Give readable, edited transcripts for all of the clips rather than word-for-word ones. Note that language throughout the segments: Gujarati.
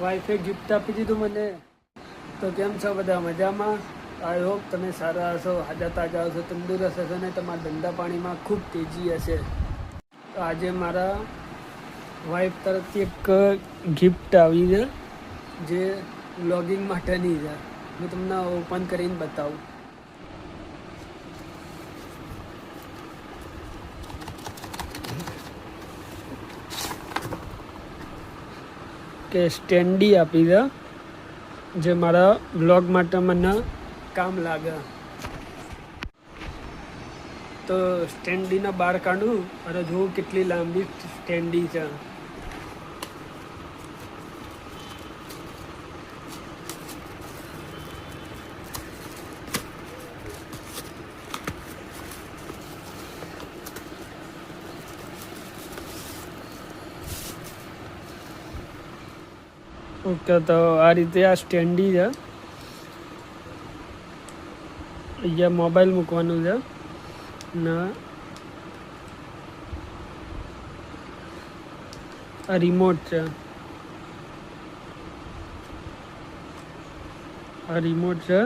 વાઈફે ગિફ્ટ આપી દીધું મને. તો કેમ છો બધા? મજામાં? આઈ હોપ તમે સારા હશો, હાજા તાજા હશો, તંદુરસ્ત હશો ને તમારા ધંધા પાણીમાં ખૂબ તેજી હશે. તો આજે મારા વાઈફ તરફથી એક ગિફ્ટ આવી છે જે વ્લોગિંગ માટેની છે. હું તમને ઓપન કરીને બતાવું. કે સ્ટેન્ડી આપી છે જે મારા વ્લોગ માટે મને કામ લાગે. તો સ્ટેન્ડીના બહાર કાઢું અને જોઉં કેટલી લાંબી સ્ટેન્ડી છે. ઓકે, તો આ રીતે આ સ્ટેન્ડી છે. અહીંયા મોબાઈલ મૂકવાનું છે ને આ રિમોટ છે. આ રિમોટ છે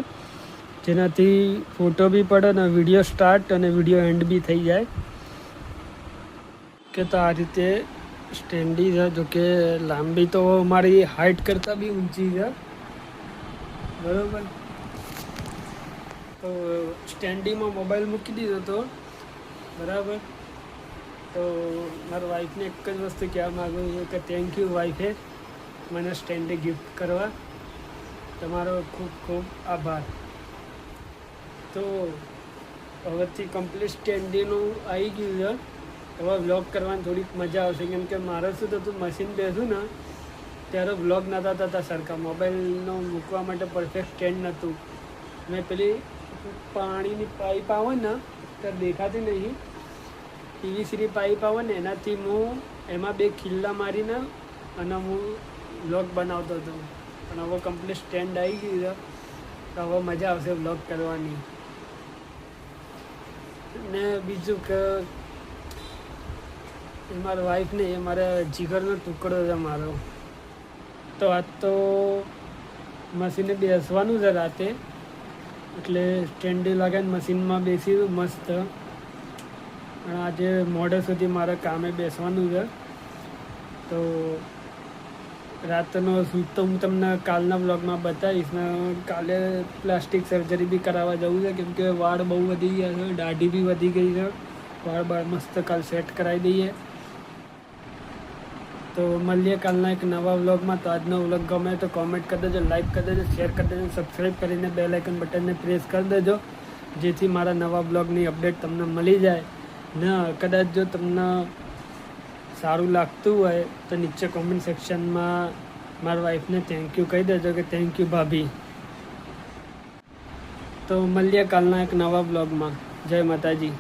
જેનાથી ફોટો બી પડે ને વિડીયો સ્ટાર્ટ અને વિડીયો એન્ડ બી થઈ જાય. કે તો આ રીતે સ્ટેન્ડી છે. જો કે લાંબી તો મારી હાઇટ કરતાં બી ઊંચી છે, બરાબર. તો સ્ટેન્ડીમાં મોબાઈલ મૂકી દીધો હતો, બરાબર. તો મારા વાઈફને એક જ વસ્તુ કહેવા માગું છું કે થેન્ક યુ વાઈફે મને સ્ટેન્ડી ગિફ્ટ કરવા. તમારો ખૂબ ખૂબ આભાર. તો હવેથી કમ્પ્લીટ સ્ટેન્ડીનું આવી ગયું છે. હવે વ્લોગ કરવાની થોડીક મજા આવશે, કેમ કે મારે શું થતું, મશીન બેસું ને ત્યારે વ્લોગ નહોતા થતા સરખા. મોબાઈલનો મૂકવા માટે પરફેક્ટ સ્ટેન્ડ નહોતું. મેં પેલી પાણીની પાઇપ આવે ને ત્યારે દેખાતી નહીં, પીવીસીની પાઇપ આવે ને એનાથી હું એમાં 2 ખિલ્લા મારીને અને હું વ્લોગ બનાવતો હતો. પણ હવે કમ્પ્લીટ સ્ટેન્ડ આવી ગયું છે તો હવે મજા આવશે વ્લોગ કરવાની. ને બીજું કે મારા વાઈફ ને એ મારા જીગરનો ટુકડો છે મારો. તો આજ તો મશીને બેસવાનું છે રાતે, એટલે સ્ટેન્ડી લગાવીને મશીનમાં બેસી મસ્ત. અને આજે મોડે સુધી મારે કામે બેસવાનું છે. તો રાતનો શૂટ તો હું તમને કાલના બ્લોગમાં બતાવીશ. ને કાલે પ્લાસ્ટિક સર્જરી બી કરાવવા જવું છે, કેમ કે વાળ બહુ વધી ગયા છે, દાઢી બી વધી ગઈ છે. વાળ મસ્ત કાલ સેટ કરાવી દઈએ. તો મળીએ કાલના એક નવા વ્લોગમાં. તો આજનો વ્લોગ ગમે તો કોમેન્ટ કરી દેજો, લાઈક કરી દેજો, શેર કરી દેજો, સબસ્ક્રાઈબ કરીને બેલ આઇકન બટનને પ્રેસ કરી દેજો, જેથી મારા નવા બ્લોગની અપડેટ તમને મળી જાય. ને કદાચ જો તમને સારું લાગતું હોય તો નીચે કોમેન્ટ સેક્શનમાં મારા વાઈફને થેન્ક યુ કહી દેજો કે થેન્ક યુ ભાભી. તો મળીએ કાલના એક નવા બ્લોગમાં. જય માતાજી.